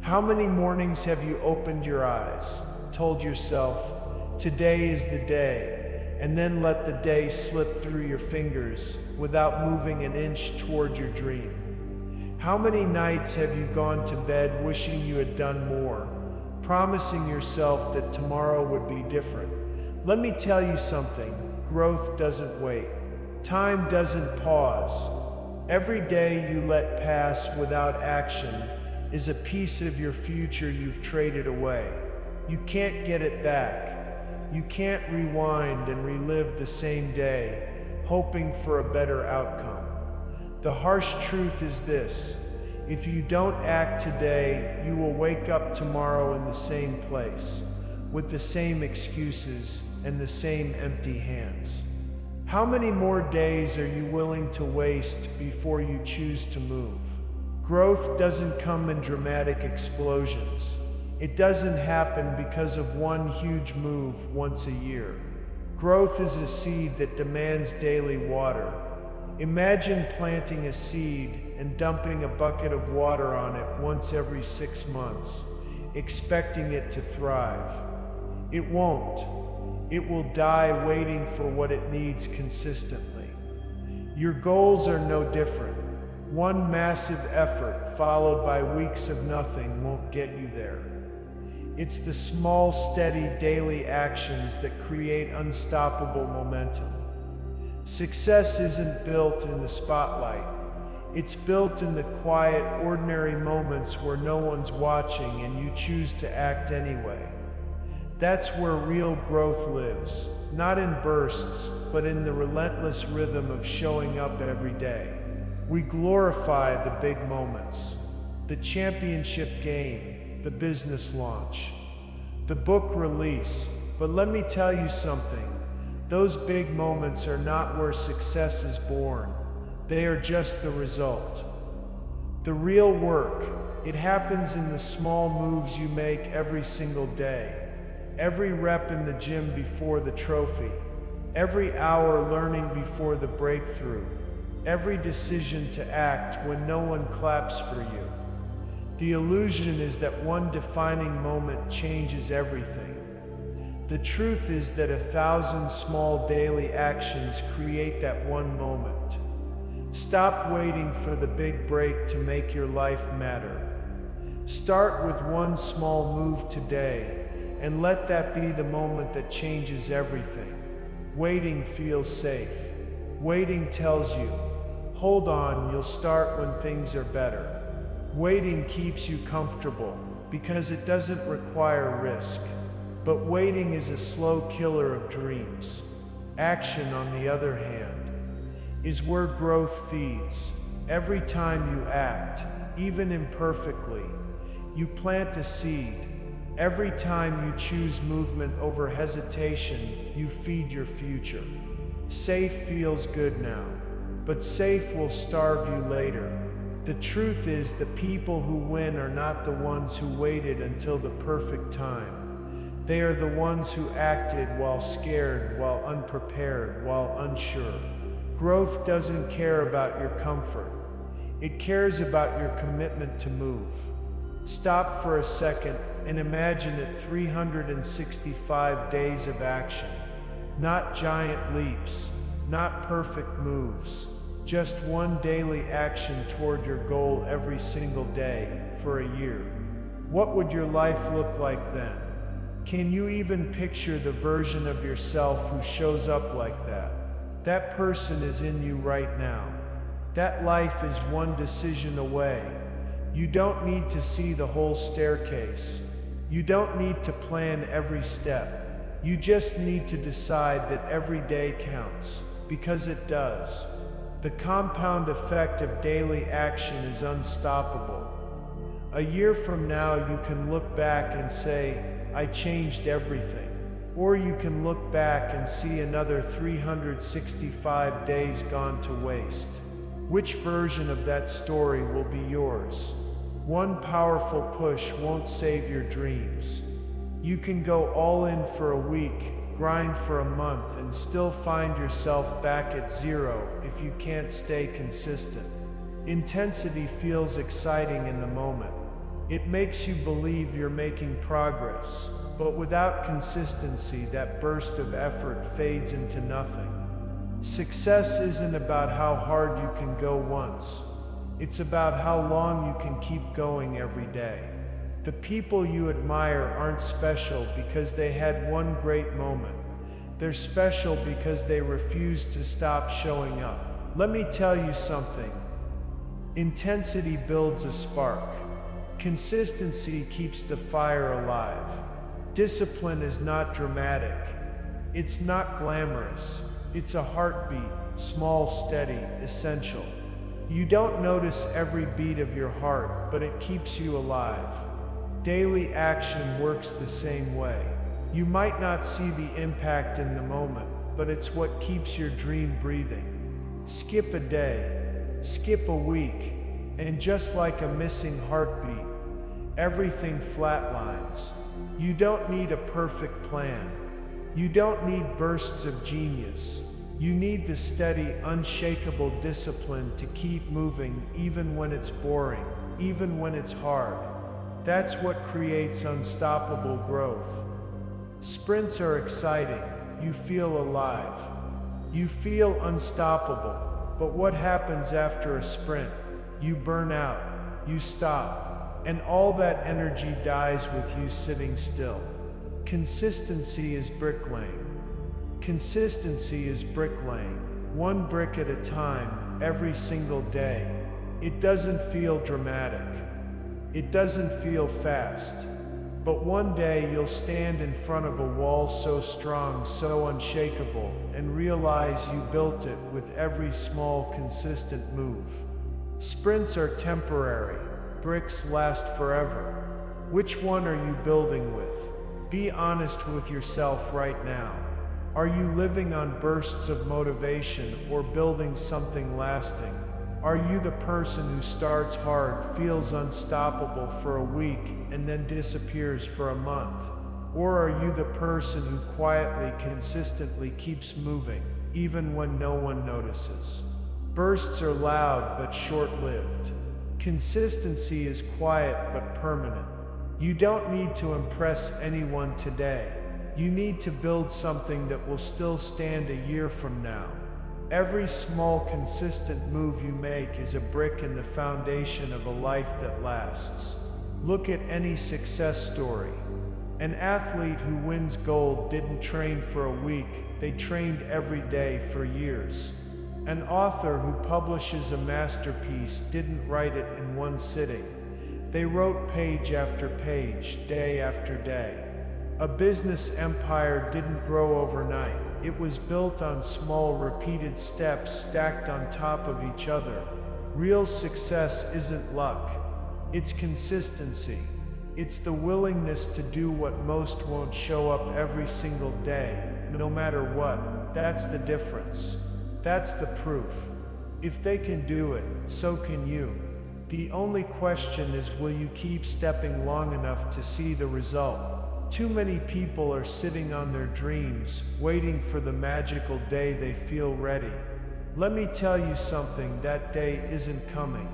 How many mornings have you opened your eyes, told yourself, today is the day, and then let the day slip through your fingers without moving an inch toward your dream? How many nights have you gone to bed wishing you had done more, promising yourself that tomorrow would be different? Let me tell you something, growth doesn't wait. Time doesn't pause. Every day you let pass without action is a piece of your future you've traded away. You can't get it back. You can't rewind and relive the same day, hoping for a better outcome. The harsh truth is this: if you don't act today, you will wake up tomorrow in the same place, with the same excuses and the same empty hands. How many more days are you willing to waste before you choose to move? Growth doesn't come in dramatic explosions. It doesn't happen because of one huge move once a year. Growth is a seed that demands daily water. Imagine planting a seed and dumping a bucket of water on it once every 6 months, expecting it to thrive. It won't. It will die waiting for what it needs consistently. Your goals are no different. One massive effort followed by weeks of nothing won't get you there. It's the small, steady, daily actions that create unstoppable momentum. Success isn't built in the spotlight. It's built in the quiet, ordinary moments where no one's watching and you choose to act anyway. That's where real growth lives, not in bursts, but in the relentless rhythm of showing up every day. We glorify the big moments, the championship game, the business launch, the book release, but let me tell you something, those big moments are not where success is born. They are just the result. The real work, it happens in the small moves you make every single day. Every rep in the gym before the trophy, every hour learning before the breakthrough, every decision to act when no one claps for you. The illusion is that one defining moment changes everything. The truth is that 1,000 small daily actions create that one moment. Stop waiting for the big break to make your life matter. Start with one small move today, and let that be the moment that changes everything. Waiting feels safe. Waiting tells you, hold on, you'll start when things are better. Waiting keeps you comfortable because it doesn't require risk. But waiting is a slow killer of dreams. Action, on the other hand, is where growth feeds. Every time you act, even imperfectly, you plant a seed. Every time you choose movement over hesitation, you feed your future. Safe feels good now, but safe will starve you later. The truth is, the people who win are not the ones who waited until the perfect time. They are the ones who acted while scared, while unprepared, while unsure. Growth doesn't care about your comfort. It cares about your commitment to move. Stop for a second and imagine it 365 days of action. Not giant leaps, not perfect moves, just one daily action toward your goal every single day for a year. What would your life look like then? Can you even picture the version of yourself who shows up like that? That person is in you right now. That life is one decision away. You don't need to see the whole staircase. You don't need to plan every step. You just need to decide that every day counts, because it does. The compound effect of daily action is unstoppable. A year from now, you can look back and say, I changed everything. Or you can look back and see another 365 days gone to waste. Which version of that story will be yours? One powerful push won't save your dreams. You can go all in for a week, grind for a month, and still find yourself back at zero if you can't stay consistent. Intensity feels exciting in the moment, It makes you believe you're making progress, but without consistency, that burst of effort fades into nothing. Success isn't about how hard you can go once. It's about how long you can keep going every day. The people you admire aren't special because they had one great moment. They're special because they refused to stop showing up. Let me tell you something. Intensity builds a spark. Consistency keeps the fire alive. Discipline is not dramatic. It's not glamorous. It's a heartbeat, small, steady, essential. You don't notice every beat of your heart, but it keeps you alive. Daily action works the same way. You might not see the impact in the moment, but it's what keeps your dream breathing. Skip a day, skip a week, and just like a missing heartbeat, everything flatlines. You don't need a perfect plan. You don't need bursts of genius. You need the steady, unshakable discipline to keep moving even when it's boring, even when it's hard. That's what creates unstoppable growth. Sprints are exciting. You feel alive. You feel unstoppable. But what happens after a sprint? You burn out. You stop. And all that energy dies with you sitting still. Consistency is bricklaying. Consistency is bricklaying. One brick at a time, every single day. It doesn't feel dramatic. It doesn't feel fast. But one day you'll stand in front of a wall so strong, so unshakable, and realize you built it with every small, consistent move. Sprints are temporary. Bricks last forever. Which one are you building with? Be honest with yourself right now. Are you living on bursts of motivation or building something lasting? Are you the person who starts hard, feels unstoppable for a week, and then disappears for a month? Or are you the person who quietly, consistently keeps moving, even when no one notices? Bursts are loud but short-lived. Consistency is quiet but permanent. You don't need to impress anyone today. You need to build something that will still stand a year from now. Every small, consistent move you make is a brick in the foundation of a life that lasts. Look at any success story. An athlete who wins gold didn't train for a week, they trained every day for years. An author who publishes a masterpiece didn't write it in one sitting. They wrote page after page, day after day. A business empire didn't grow overnight. It was built on small, repeated steps stacked on top of each other. Real success isn't luck. It's consistency. It's the willingness to do what most won't show up every single day, no matter what. That's the difference. That's the proof. If they can do it, so can you. The only question is, will you keep stepping long enough to see the result? Too many people are sitting on their dreams, waiting for the magical day they feel ready. Let me tell you something, that day isn't coming.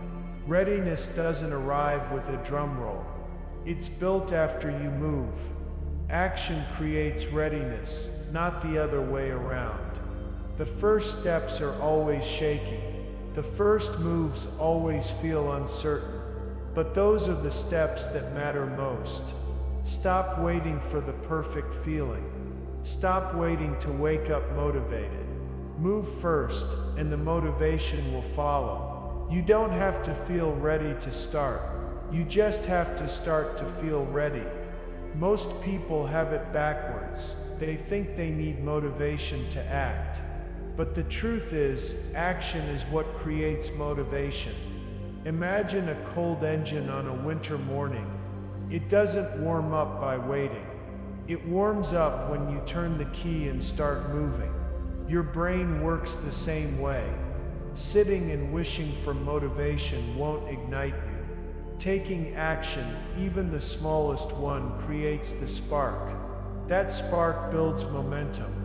Readiness doesn't arrive with a drum roll. It's built after you move. Action creates readiness, not the other way around. The first steps are always shaky. The first moves always feel uncertain. But those are the steps that matter most. Stop waiting for the perfect feeling. Stop waiting to wake up motivated. Move first, and the motivation will follow. You don't have to feel ready to start. You just have to start to feel ready. Most people have it backwards. They think they need motivation to act. But the truth is, action is what creates motivation. Imagine a cold engine on a winter morning. It doesn't warm up by waiting. It warms up when you turn the key and start moving. Your brain works the same way. Sitting and wishing for motivation won't ignite you. Taking action, even the smallest one, creates the spark. That spark builds momentum.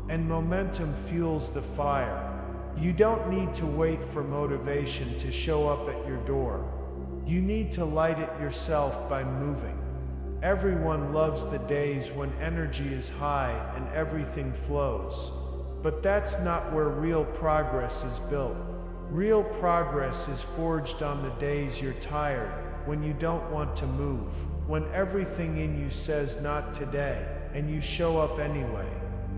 And momentum fuels the fire. You don't need to wait for motivation to show up at your door. You need to light it yourself by moving. Everyone loves the days when energy is high and everything flows. But that's not where real progress is built. Real progress is forged on the days you're tired, when you don't want to move, when everything in you says not today, and you show up anyway.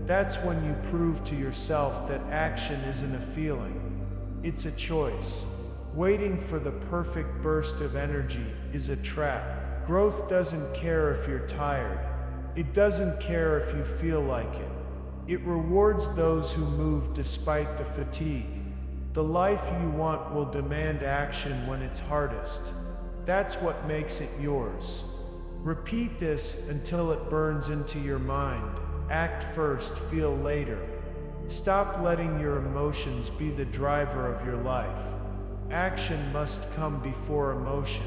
That's when you prove to yourself that action isn't a feeling, it's a choice. Waiting for the perfect burst of energy is a trap. Growth doesn't care if you're tired. It doesn't care if you feel like it. It rewards those who move despite the fatigue. The life you want will demand action when it's hardest. That's what makes it yours. Repeat this until it burns into your mind. Act first, feel later. Stop letting your emotions be the driver of your life. Action must come before emotion.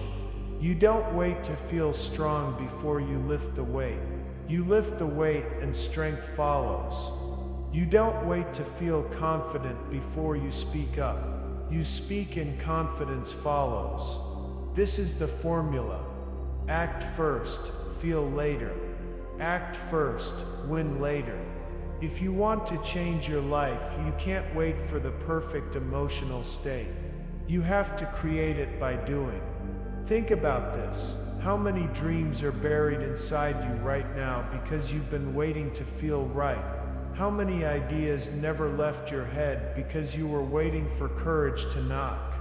You don't wait to feel strong before you lift the weight. You lift the weight and strength follows. You don't wait to feel confident before you speak up. You speak and confidence follows. This is the formula. Act first, feel later. Act first, win later. If you want to change your life, you can't wait for the perfect emotional state. You have to create it by doing. Think about this. How many dreams are buried inside you right now because you've been waiting to feel right? How many ideas never left your head because you were waiting for courage to knock?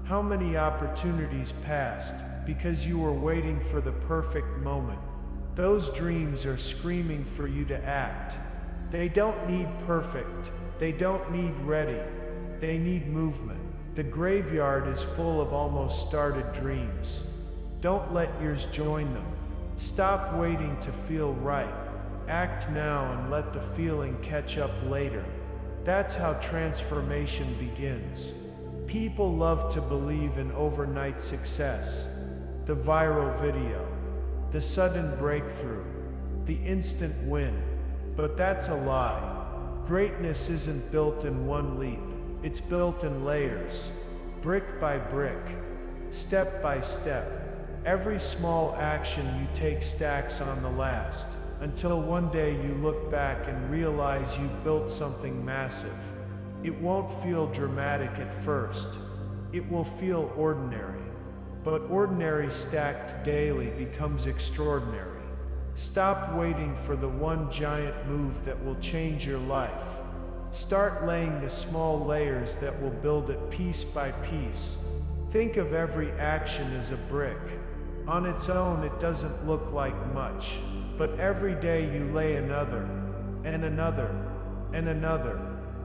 How many opportunities passed because you were waiting for the perfect moment? Those dreams are screaming for you to act. They don't need perfect. They don't need ready. They need movement. The graveyard is full of almost started dreams. Don't let yours join them. Stop waiting to feel right. Act now and let the feeling catch up later. That's how transformation begins. People love to believe in overnight success. The viral video, the sudden breakthrough, the instant win. But that's a lie. Greatness isn't built in one leap. It's built in layers, brick by brick, step by step. Every small action you take stacks on the last, until one day you look back and realize you've built something massive. It won't feel dramatic at first. It will feel ordinary. But ordinary stacked daily becomes extraordinary. Stop waiting for the one giant move that will change your life. Start laying the small layers that will build it piece by piece. Think of every action as a brick. On its own, it doesn't look like much, but every day you lay another, and another, and another.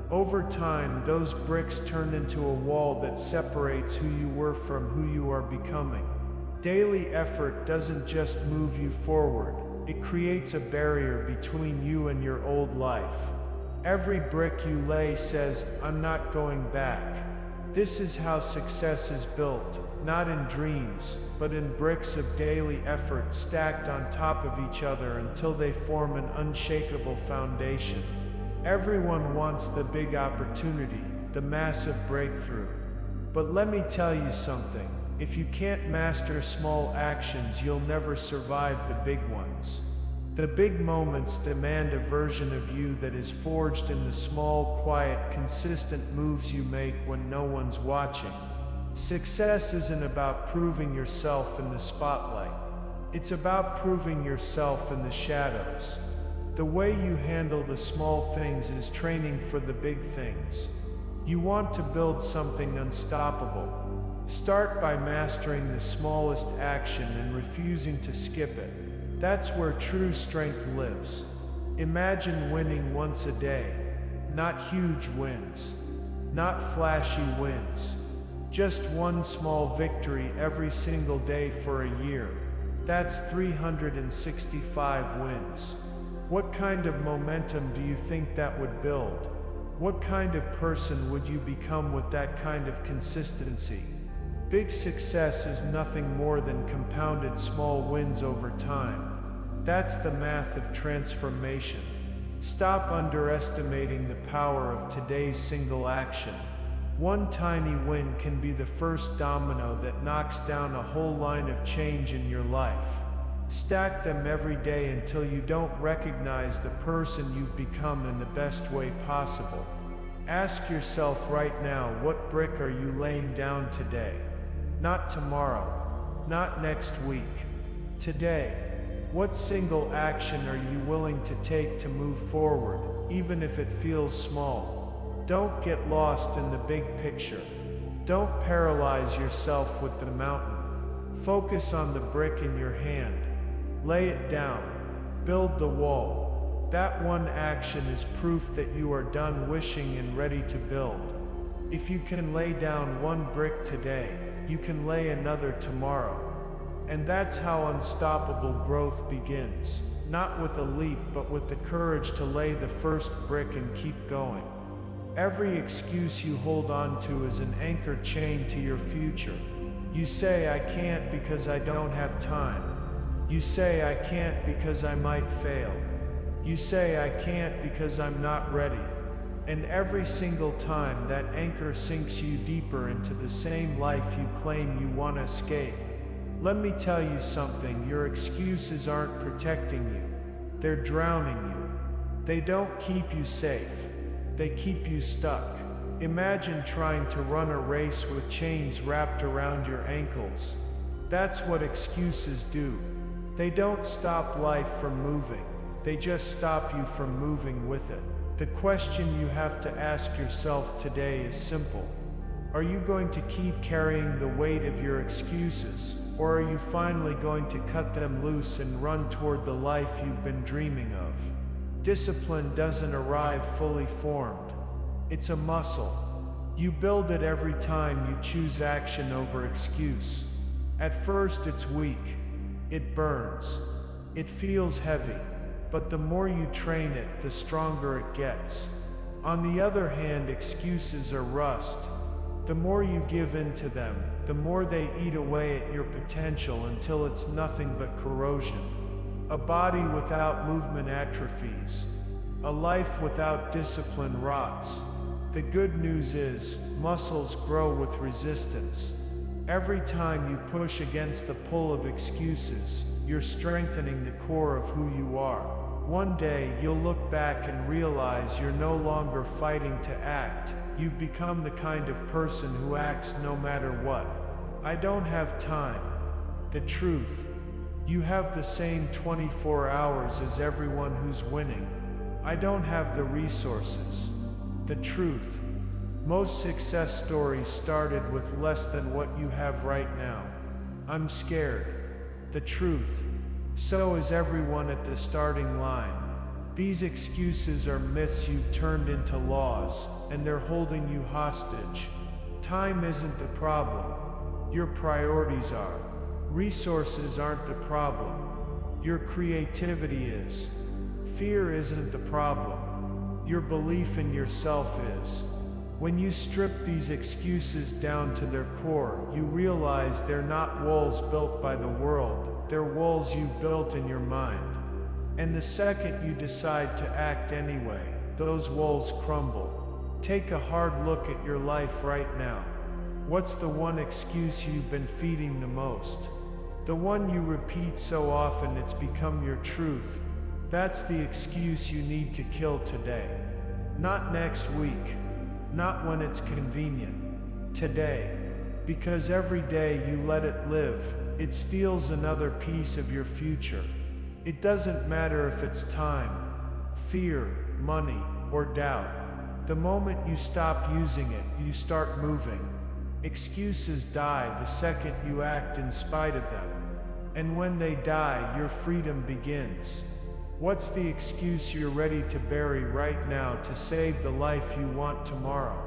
Over time, those bricks turn into a wall that separates who you were from who you are becoming. Daily effort doesn't just move you forward, it creates a barrier between you and your old life. Every brick you lay says, "I'm not going back." This is how success is built, not in dreams, but in bricks of daily effort stacked on top of each other until they form an unshakable foundation. Everyone wants the big opportunity, the massive breakthrough. But let me tell you something, if you can't master small actions, you'll never survive the big ones. The big moments demand a version of you that is forged in the small, quiet, consistent moves you make when no one's watching. Success isn't about proving yourself in the spotlight. It's about proving yourself in the shadows. The way you handle the small things is training for the big things. You want to build something unstoppable. Start by mastering the smallest action and refusing to skip it. That's where true strength lives. Imagine winning once a day. Not huge wins. Not flashy wins. Just one small victory every single day for a year. That's 365 wins. What kind of momentum do you think that would build? What kind of person would you become with that kind of consistency? Big success is nothing more than compounded small wins over time. That's the math of transformation. Stop underestimating the power of today's single action. One tiny win can be the first domino that knocks down a whole line of change in your life. Stack them every day until you don't recognize the person you've become in the best way possible. Ask yourself right now, what brick are you laying down today? Not tomorrow, not next week. Today. What single action are you willing to take to move forward, even if it feels small? Don't get lost in the big picture. Don't paralyze yourself with the mountain. Focus on the brick in your hand. Lay it down. Build the wall. That one action is proof that you are done wishing and ready to build. If you can lay down one brick today, you can lay another tomorrow. And that's how unstoppable growth begins. Not with a leap, but with the courage to lay the first brick and keep going. Every excuse you hold on to is an anchor chain to your future. You say, I can't because I don't have time. You say, I can't because I might fail. You say, I can't because I'm not ready. And every single time, that anchor sinks you deeper into the same life you claim you want to escape. Let me tell you something, your excuses aren't protecting you. They're drowning you. They don't keep you safe. They keep you stuck. Imagine trying to run a race with chains wrapped around your ankles. That's what excuses do. They don't stop life from moving. They just stop you from moving with it. The question you have to ask yourself today is simple. Are you going to keep carrying the weight of your excuses? Or are you finally going to cut them loose and run toward the life you've been dreaming of? Discipline doesn't arrive fully formed. It's a muscle. You build it every time you choose action over excuse. At first it's weak. It burns. It feels heavy. But the more you train it, the stronger it gets. On the other hand, excuses are rust. The more you give in to them, the more they eat away at your potential until it's nothing but corrosion. A body without movement atrophies. A life without discipline rots. The good news is, muscles grow with resistance. Every time you push against the pull of excuses, you're strengthening the core of who you are. One day, you'll look back and realize you're no longer fighting to act. You've become the kind of person who acts no matter what. I don't have time. The truth. You have the same 24 hours as everyone who's winning. I don't have the resources. The truth. Most success stories started with less than what you have right now. I'm scared. The truth. So is everyone at the starting line. These excuses are myths you've turned into laws, and they're holding you hostage. Time isn't the problem. Your priorities are. Resources aren't the problem. Your creativity is. Fear isn't the problem. Your belief in yourself is. When you strip these excuses down to their core, you realize they're not walls built by the world. They're walls you've built in your mind. And the second you decide to act anyway, those walls crumble. Take a hard look at your life right now. What's the one excuse you've been feeding the most? The one you repeat so often it's become your truth. That's the excuse you need to kill today. Not next week. Not when it's convenient. Today. Because every day you let it live, it steals another piece of your future. It doesn't matter if it's time, fear, money, or doubt. The moment you stop using it, you start moving. Excuses die the second you act in spite of them. And when they die, your freedom begins. What's the excuse you're ready to bury right now to save the life you want tomorrow?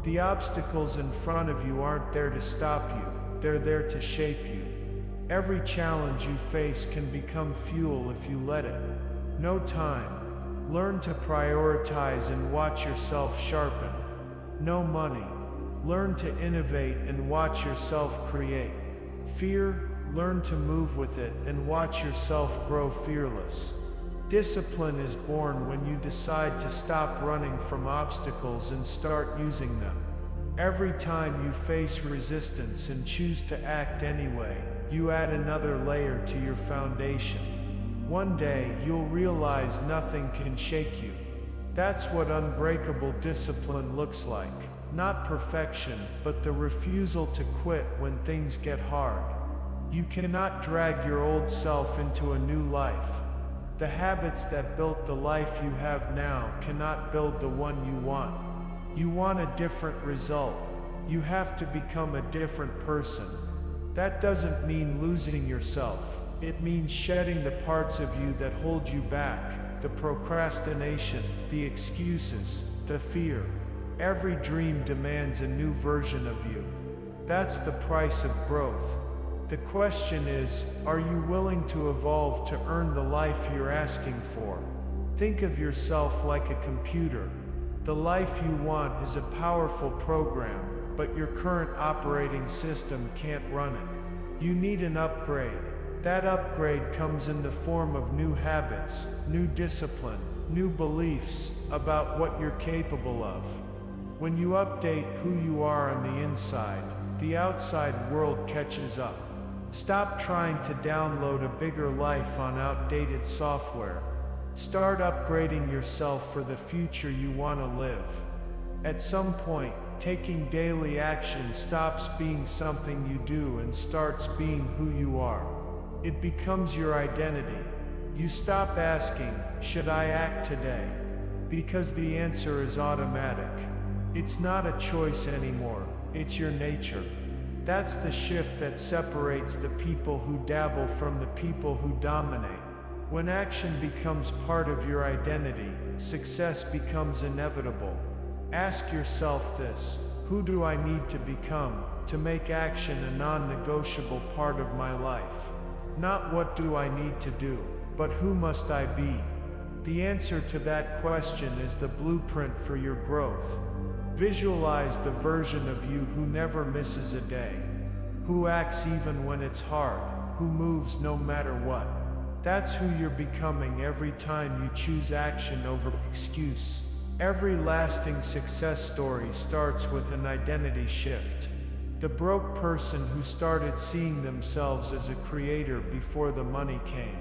The obstacles in front of you aren't there to stop you, they're there to shape you. Every challenge you face can become fuel if you let it. No time. Learn to prioritize and watch yourself sharpen. No money. Learn to innovate and watch yourself create. Fear. Learn to move with it and watch yourself grow fearless. Discipline is born when you decide to stop running from obstacles and start using them. Every time you face resistance and choose to act anyway, you add another layer to your foundation. One day, you'll realize nothing can shake you. That's what unbreakable discipline looks like. Not perfection, but the refusal to quit when things get hard. You cannot drag your old self into a new life. The habits that built the life you have now cannot build the one you want. You want a different result. You have to become a different person. That doesn't mean losing yourself. It means shedding the parts of you that hold you back, the procrastination, the excuses, the fear. Every dream demands a new version of you. That's the price of growth. The question is, are you willing to evolve to earn the life you're asking for? Think of yourself like a computer. The life you want is a powerful program, but your current operating system can't run it. You need an upgrade. That upgrade comes in the form of new habits, new discipline, new beliefs about what you're capable of. When you update who you are on the inside, the outside world catches up. Stop trying to download a bigger life on outdated software. Start upgrading yourself for the future you want to live. At some point, taking daily action stops being something you do and starts being who you are. It becomes your identity. You stop asking, should I act today? Because the answer is automatic. It's not a choice anymore, it's your nature. That's the shift that separates the people who dabble from the people who dominate. When action becomes part of your identity, success becomes inevitable. Ask yourself this: who do I need to become to make action a non-negotiable part of my life? Not what do I need to do, but who must I be? The answer to that question is the blueprint for your growth. Visualize the version of you who never misses a day, who acts even when it's hard, who moves no matter what. That's who you're becoming every time you choose action over excuse. Every lasting success story starts with an identity shift. The broke person who started seeing themselves as a creator before the money came.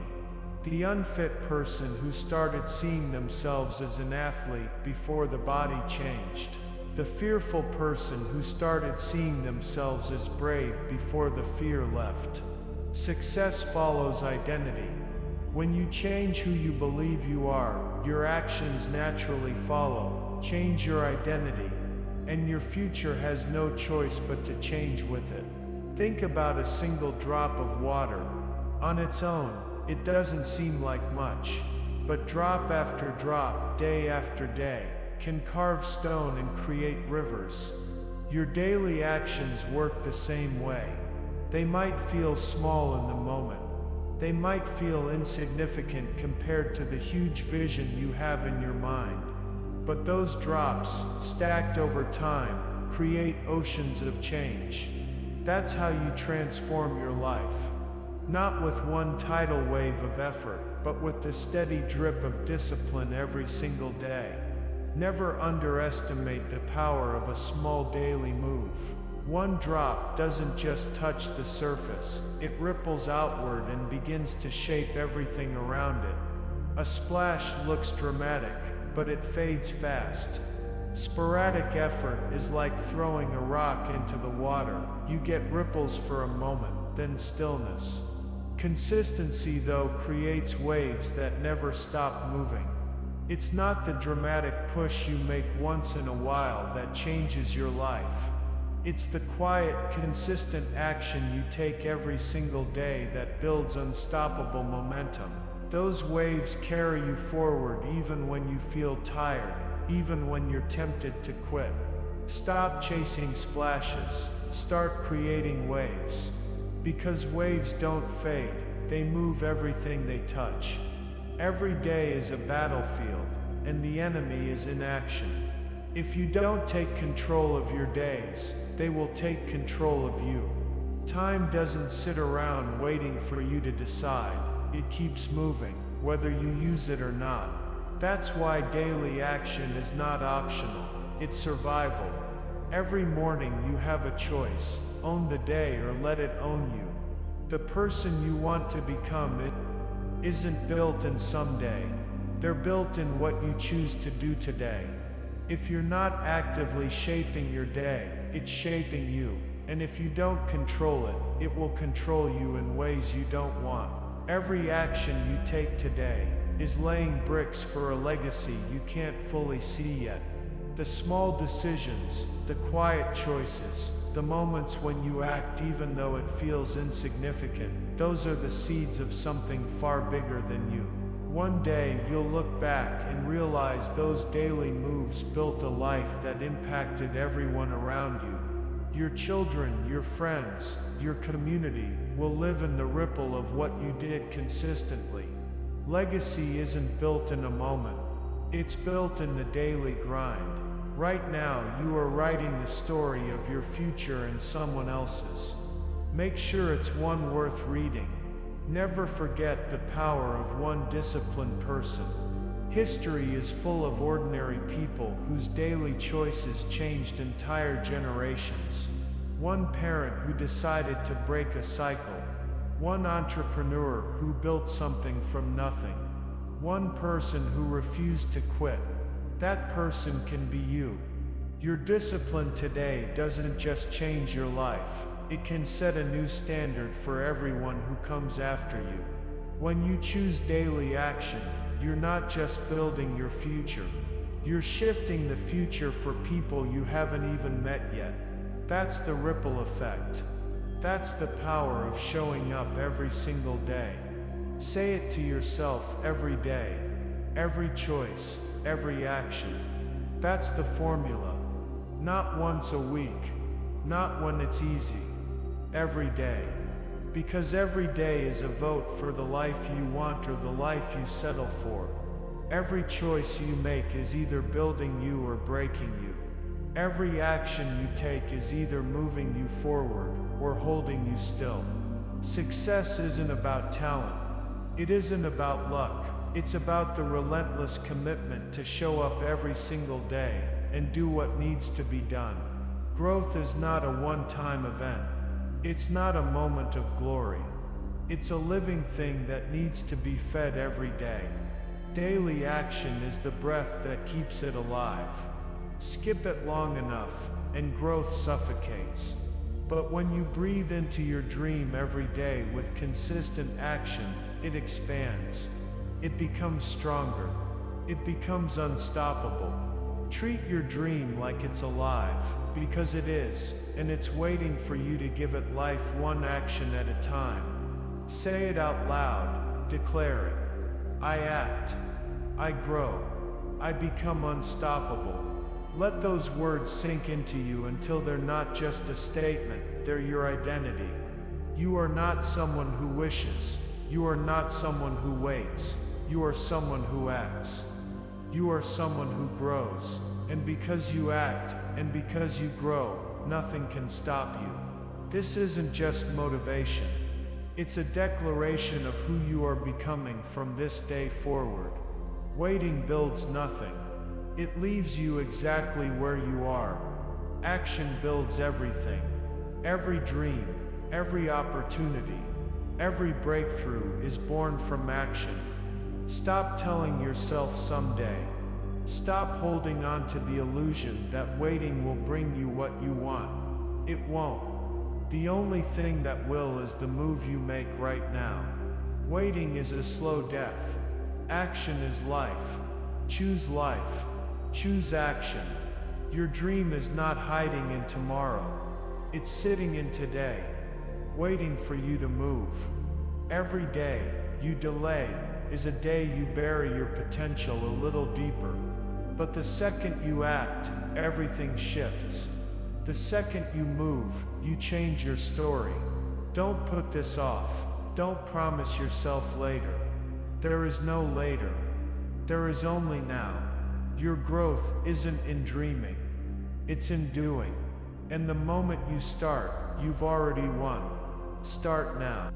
The unfit person who started seeing themselves as an athlete before the body changed. The fearful person who started seeing themselves as brave before the fear left. Success follows identity. When you change who you believe you are, your actions naturally follow. Change your identity, and your future has no choice but to change with it. Think about a single drop of water. On its own, it doesn't seem like much, but drop after drop, day after day, can carve stone and create rivers. Your daily actions work the same way. They might feel small in the moment. They might feel insignificant compared to the huge vision you have in your mind. But those drops, stacked over time, create oceans of change. That's how you transform your life. Not with one tidal wave of effort, but with the steady drip of discipline every single day. Never underestimate the power of a small daily move. One drop doesn't just touch the surface, it ripples outward and begins to shape everything around it. A splash looks dramatic, but it fades fast. Sporadic effort is like throwing a rock into the water. You get ripples for a moment, then stillness. Consistency, though, creates waves that never stop moving. It's not the dramatic push you make once in a while that changes your life. It's the quiet, consistent action you take every single day that builds unstoppable momentum. Those waves carry you forward even when you feel tired, even when you're tempted to quit. Stop chasing splashes, start creating waves. Because waves don't fade, they move everything they touch. Every day is a battlefield, and the enemy is in action. If you don't take control of your days, they will take control of you. Time doesn't sit around waiting for you to decide. It keeps moving, whether you use it or not. That's why daily action is not optional, it's survival. Every morning you have a choice: own the day or let it own you. The person you want to become isn't built in someday. They're built in what you choose to do today. If you're not actively shaping your day, it's shaping you. And if you don't control it, it will control you in ways you don't want. Every action you take today is laying bricks for a legacy you can't fully see yet. The small decisions, the quiet choices, the moments when you act even though it feels insignificant, those are the seeds of something far bigger than you. One day you'll look back and realize those daily moves built a life that impacted everyone around you. Your children, your friends, your community will live in the ripple of what you did consistently. Legacy isn't built in a moment. It's built in the daily grind. Right now, you are writing the story of your future and someone else's. Make sure it's one worth reading. Never forget the power of one disciplined person. History is full of ordinary people whose daily choices changed entire generations. One parent who decided to break a cycle. One entrepreneur who built something from nothing. One person who refused to quit. That person can be you. Your discipline today doesn't just change your life. It can set a new standard for everyone who comes after you. When you choose daily action, you're not just building your future. You're shifting the future for people you haven't even met yet. That's the ripple effect. That's the power of showing up every single day. Say it to yourself every day, every choice, every action. That's the formula. Not once a week, not when it's easy. Every day. Because every day is a vote for the life you want or the life you settle for. Every choice you make is either building you or breaking you. Every action you take is either moving you forward or holding you still. Success isn't about talent. It isn't about luck. It's about the relentless commitment to show up every single day and do what needs to be done. Growth is not a one-time event. It's not a moment of glory. It's a living thing that needs to be fed every day. Daily action is the breath that keeps it alive. Skip it long enough, and growth suffocates. But when you breathe into your dream every day with consistent action, it expands. It becomes stronger. It becomes unstoppable. Treat your dream like it's alive, because it is, and it's waiting for you to give it life one action at a time. Say it out loud, declare it. I act. I grow. I become unstoppable. Let those words sink into you until they're not just a statement, they're your identity. You are not someone who wishes. You are not someone who waits. You are someone who acts. You are someone who grows. And because you act, and because you grow, nothing can stop you. This isn't just motivation. It's a declaration of who you are becoming from this day forward. Waiting builds nothing. It leaves you exactly where you are. Action builds everything. Every dream, every opportunity, every breakthrough is born from action. Stop telling yourself someday. Stop holding on to the illusion that waiting will bring you what you want. It won't. The only thing that will is the move you make right now. Waiting is a slow death. Action is life. Choose life. Choose action. Your dream is not hiding in tomorrow. It's sitting in today, waiting for you to move. Every day you delay is a day you bury your potential a little deeper. But the second you act, everything shifts. The second you move, you change your story. Don't put this off. Don't promise yourself later. There is no later. There is only now. Your growth isn't in dreaming. It's in doing. And the moment you start, you've already won. Start now.